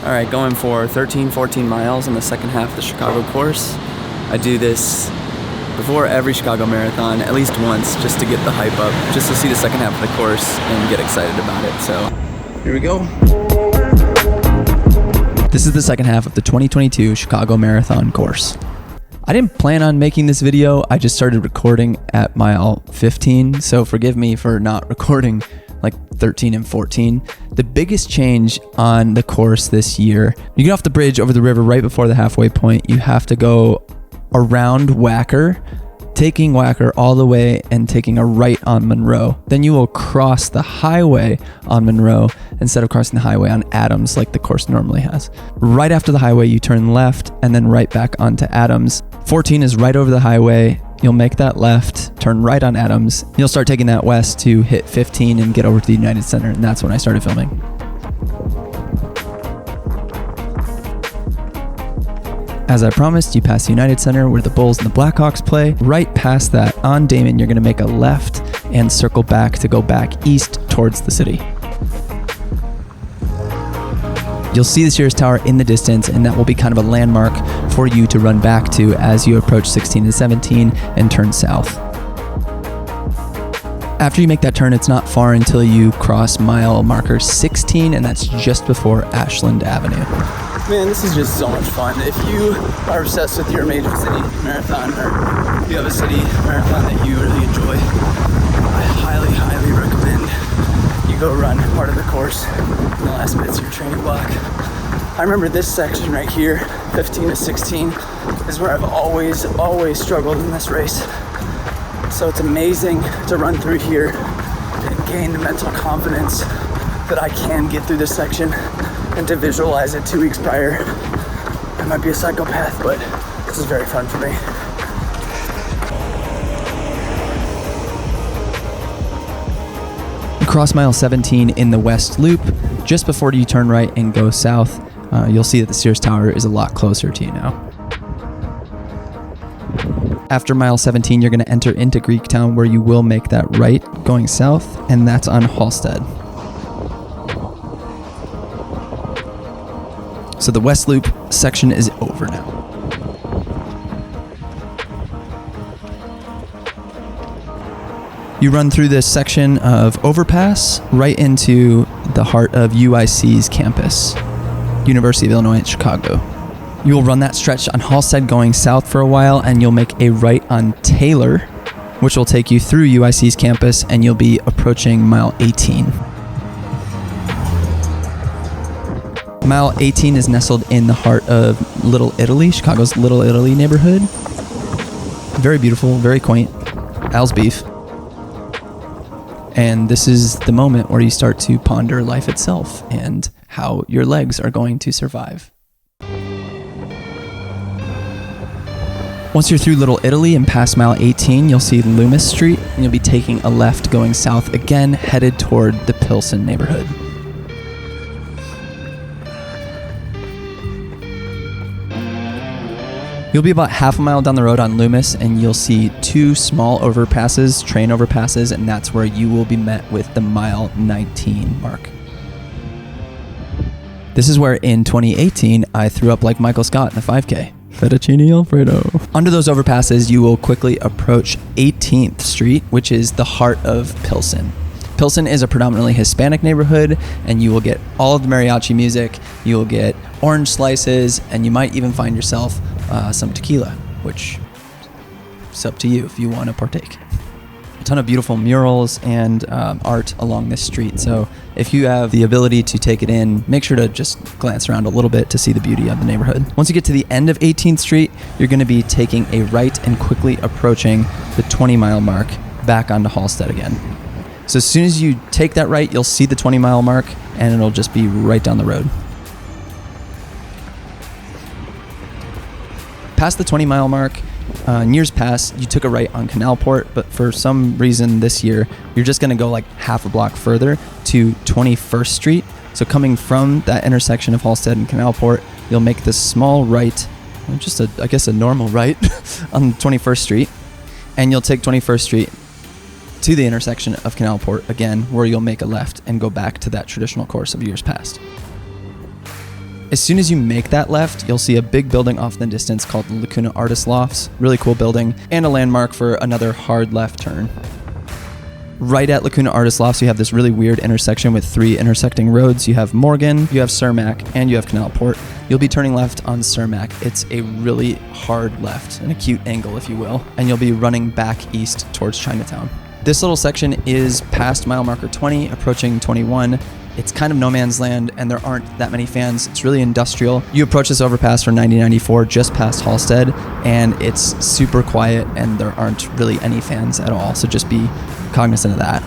All right, going for 13, 14 miles in the second half of the Chicago course. I do this before every Chicago marathon, at least once, just to get the hype up, just to see the second half of the course and get excited about it. So here we go. This is the second half of the 2022 Chicago Marathon course. I didn't plan on making this video. I just started recording at mile 15, so forgive me for not recording like 13 and 14. The biggest change on the course this year, you get off the bridge over the river right before the halfway point. You have to go around Wacker, taking Wacker all the way and taking a right on Monroe. Then you will cross the highway on Monroe instead of crossing the highway on Adams like the course normally has. Right after the highway, you turn left and then right back onto Adams. 14 is right over the highway. You'll make that left, turn right on Adams. You'll start taking that west to hit 15 and get over to the United Center. And that's when I started filming. As I promised, you pass the United Center where the Bulls and the Blackhawks play. Right past that, on Damon, you're going to make a left and circle back to go back east towards the city. You'll see the Sears Tower in the distance, and that will be kind of a landmark for you to run back to as you approach 16 and 17 and turn south. After you make that turn, it's not far until you cross mile marker 16, and that's just before Ashland Avenue. Man, this is just so much fun. If you are obsessed with your major city marathon, or you have a city marathon that you really enjoy, I highly, highly recommend you go run part of the course in the last bits of your training block. I remember this section right here, 15 to 16, is where I've always struggled in this race. So it's amazing to run through here and gain the mental confidence that I can get through this section, and to visualize it 2 weeks prior. I might be a psychopath, but this is very fun for me. You cross mile 17 in the west loop. Just before you turn right and go south, you'll see that the Sears Tower is a lot closer to you now. After mile 17, you're going to enter into Greektown, where you will make that right going south, and that's on Halstead. So the West Loop section is over now. You run through this section of overpass right into the heart of UIC's campus, University of Illinois at Chicago. You will run that stretch on Halstead going south for a while, and you'll make a right on Taylor, which will take you through UIC's campus, and you'll be approaching mile 18. Mile 18 is nestled in the heart of Little Italy, Chicago's Little Italy neighborhood. Very beautiful, very quaint. Al's beef. And this is the moment where you start to ponder life itself and how your legs are going to survive. Once you're through Little Italy and past mile 18, you'll see Loomis Street, and you'll be taking a left going south again, headed toward the Pilsen neighborhood. You'll be about half a mile down the road on Loomis, and you'll see two small overpasses, train overpasses, and that's where you will be met with the mile 19 mark. This is where in 2018, I threw up like Michael Scott in the 5K. Fettuccine Alfredo. Under those overpasses, you will quickly approach 18th Street, which is the heart of Pilsen. Pilsen is a predominantly Hispanic neighborhood, and you will get all of the mariachi music, you will get orange slices, and you might even find yourself some tequila, which is up to you if you want to partake. A ton of beautiful murals and art along this street, so if you have the ability to take it in, make sure to just glance around a little bit to see the beauty of the neighborhood. Once you get to the end of 18th Street, you're going to be taking a right and quickly approaching the 20-mile mark back onto Halstead again. So as soon as you take that right, you'll see the 20-mile mark, and it'll just be right down the road. Past the 20-mile mark, in years past, you took a right on Canalport, but for some reason this year, you're just going to go like half a block further to 21st Street. So coming from that intersection of Halstead and Canalport, you'll make this small right, just a normal right on 21st Street, and you'll take 21st Street to the intersection of Canalport again, where you'll make a left and go back to that traditional course of years past. As soon as you make that left, you'll see a big building off in the distance called the Lacuna Artist Lofts. Really cool building, and a landmark for another hard left turn. Right at Lacuna Artist Lofts, you have this really weird intersection with 3 intersecting roads. You have Morgan, you have Cermak, and you have Canal Port. You'll be turning left on Cermak. It's a really hard left, an acute angle, if you will, and you'll be running back east towards Chinatown. This little section is past mile marker 20, approaching 21. It's kind of no man's land, and there aren't that many fans. It's really industrial. You approach this overpass for 9094 just past Halstead, and it's super quiet, and there aren't really any fans at all, so just be cognizant of that.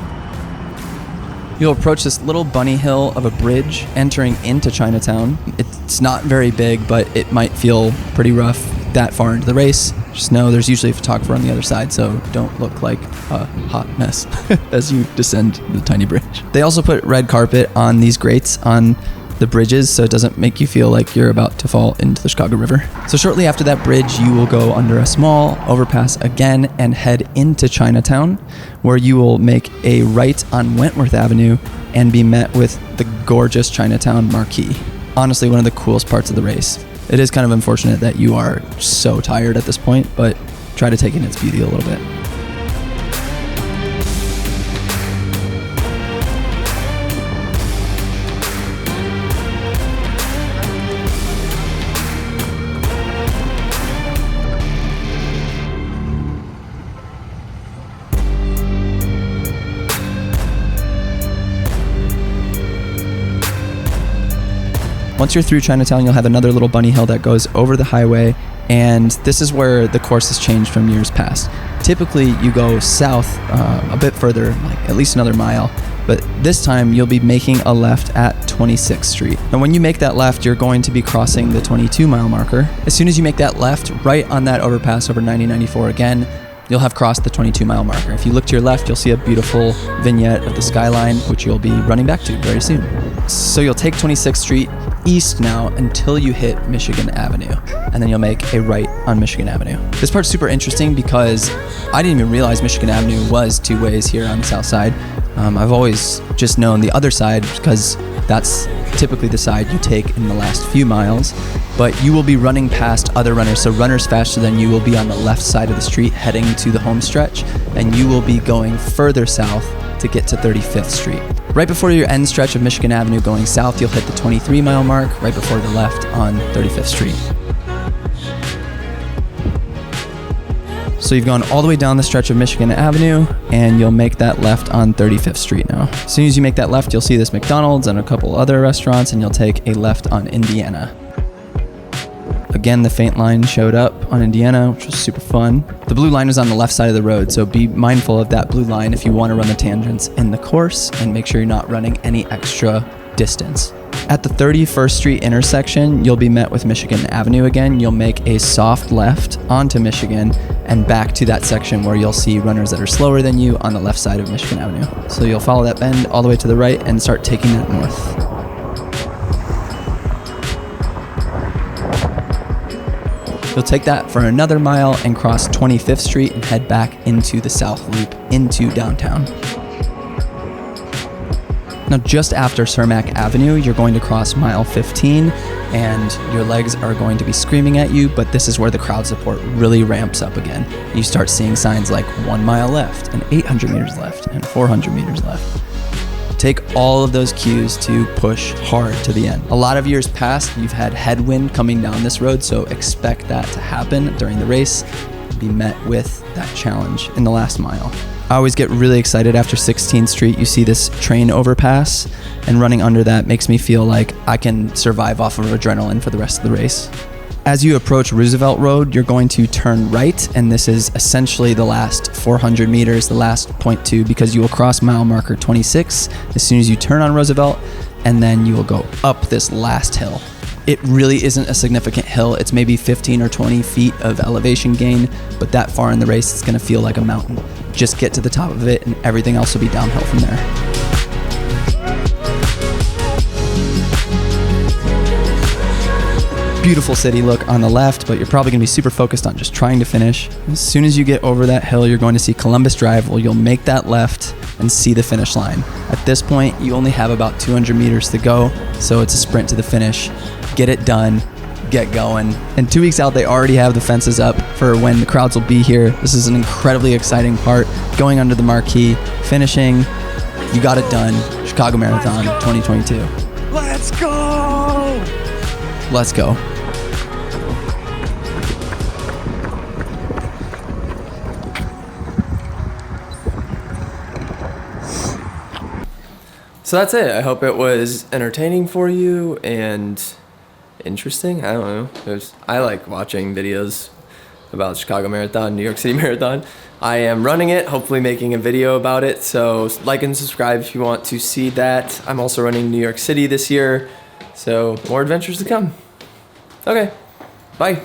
You'll approach this little bunny hill of a bridge entering into Chinatown. It's not very big, but it might feel pretty rough that far into the race. Just know there's usually a photographer on the other side, so don't look like a hot mess as you descend the tiny bridge. They also put red carpet on these grates on the bridges, so it doesn't make you feel like you're about to fall into the Chicago River. So shortly after that bridge, you will go under a small overpass again and head into Chinatown, where you will make a right on Wentworth Avenue and be met with the gorgeous Chinatown marquee. Honestly, one of the coolest parts of the race. It is kind of unfortunate that you are so tired at this point, but try to take in its beauty a little bit. Once you're through Chinatown, you'll have another little bunny hill that goes over the highway, and this is where the course has changed from years past. Typically, you go south a bit further, like at least another mile, but this time you'll be making a left at 26th Street. And when you make that left, you're going to be crossing the 22-mile marker. As soon as you make that left, right on that overpass over 9094 again, you'll have crossed the 22-mile marker. If you look to your left, you'll see a beautiful vignette of the skyline, which you'll be running back to very soon. So you'll take 26th Street east now until you hit Michigan Avenue, and then you'll make a right on Michigan Avenue. This part's super interesting because I didn't even realize Michigan Avenue was 2 ways here on the south side. I've always just known the other side because that's typically the side you take in the last few miles, but you will be running past other runners. So runners faster than you will be on the left side of the street heading to the home stretch, and you will be going further south to get to 35th Street. Right before your end stretch of Michigan Avenue going south, you'll hit the 23-mile mark right before the left on 35th Street. So you've gone all the way down the stretch of Michigan Avenue, and you'll make that left on 35th Street now. As soon as you make that left, you'll see this McDonald's and a couple other restaurants, and you'll take a left on Indiana. Again, the faint line showed up on Indiana, which was super fun. The blue line is on the left side of the road, so be mindful of that blue line if you want to run the tangents in the course, and make sure you're not running any extra distance. At the 31st Street intersection, you'll be met with Michigan Avenue again. You'll make a soft left onto Michigan and back to that section where you'll see runners that are slower than you on the left side of Michigan Avenue. So you'll follow that bend all the way to the right and start taking that north. You'll take that for another mile and cross 25th Street and head back into the South Loop into downtown. Now, just after Cermak Avenue, you're going to cross mile 15, and your legs are going to be screaming at you, but this is where the crowd support really ramps up again. You start seeing signs like 1 mile left, and 800 meters left, and 400 meters left. Take all of those cues to push hard to the end. A lot of years past, you've had headwind coming down this road, so expect that to happen during the race. Be met with that challenge in the last mile. I always get really excited after 16th Street. You see this train overpass, and running under that makes me feel like I can survive off of adrenaline for the rest of the race. As you approach Roosevelt Road, you're going to turn right, and this is essentially the last 400 meters, the last 0.2, because you will cross mile marker 26 as soon as you turn on Roosevelt, and then you will go up this last hill. It really isn't a significant hill. It's maybe 15 or 20 feet of elevation gain, but that far in the race, it's gonna feel like a mountain. Just get to the top of it, and everything else will be downhill from there. Beautiful city look on the left, but you're probably gonna be super focused on just trying to finish. As soon as you get over that hill, you're going to see Columbus Drive, where you'll make that left and see the finish line. At this point, you only have about 200 meters to go, so it's a sprint to the finish. get it done, get going. And 2 weeks out, they already have the fences up for when the crowds will be here. This is an incredibly exciting part. Going under the marquee, finishing, you got it done. Chicago Marathon 2022. Let's go! Let's go. So that's it. I hope it was entertaining for you and interesting. I don't know. I like watching videos about Chicago Marathon, New York City Marathon. I am running it, hopefully making a video about it. So like and subscribe if you want to see that. I'm also running New York City this year. So more adventures to come. Okay, bye.